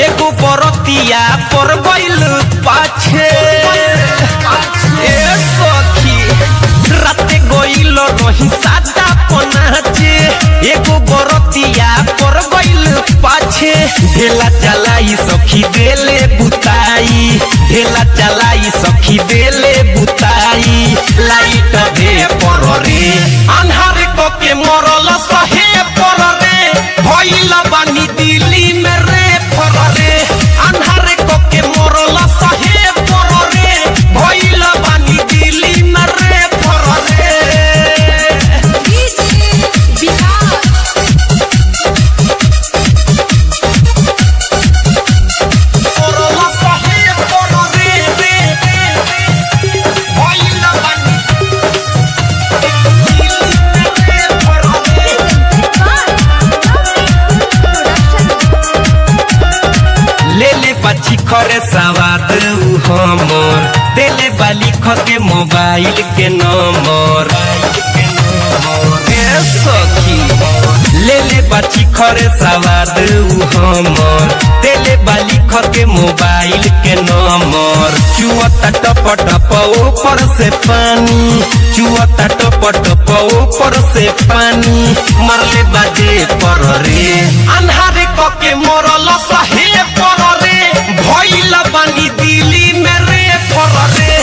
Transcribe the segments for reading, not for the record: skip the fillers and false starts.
एगो बरतिया पर गइल पाछे ए सखी राते गइल रही सादा पनाचे एगो बरतिया पर गइल पाछे ढेला चलाई सखी देले बुताई ढेला चलाई सखी देले बुताई लाइट दे पर रे अन्हार को के मरल सहे पर रे भइल बानी दिल्ली में रे पर रे अन्हार को के मरल सहे पर रे भइल बानी दिल्ली में रे पर रे पक्षी खरे सवाद हमर तेले बाली खके मोबाइल के नंबर सखी ले ले पक्षी खरे सवाद हमर तेले बाली खके मोबाइल के नंबर चुअता टप टप ऊपर से पानी चुअता टप टप ऊपर से पानी मरले बाजे पर रे अन्हारे कके मरल सहे पर रे भइल बानी दिल्ली में रे पर रे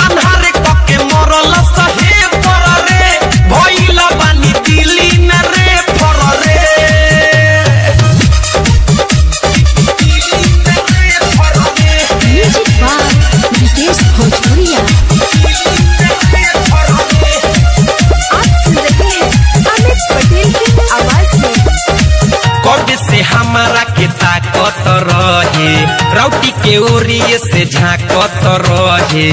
अन्हारे कके मरल सहे पर रे भइल बानी दिल्ली में रे पर रे दिल्ली में रे पर रे म्यूजिक बाय विकेश भोजपुरिया। आप सुन रहे हैं अमित पटेल की आवाज में। कब से हमारा के ताकत रहे रौटी के ओरिए से झाकत रहे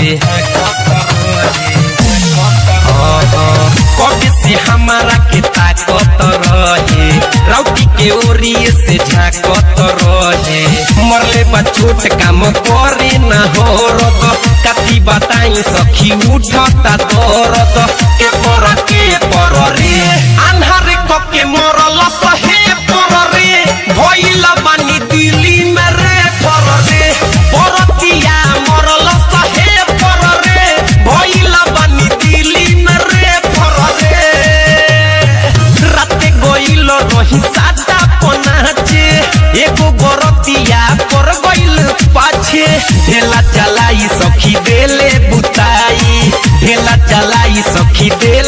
कब से हमारा के ताकत रहे रौटी के ओरिए से झाकत रहे मरले बा छोट काम करे न हो रत कथी बताई सखी उठता दरद के पर रे अन्हार कके मरल सहे पर रे भइल बानी दिल्ली में रे पर रे बरतिया मरल सहे पर रे भइल बानी दिल्ली में रे पर रे राते गइल रही सादा पनाचे एगो बरतिया पर गइल पाछे ढेला चलाई सखी देले बुताई ढेला चलाई सखी देले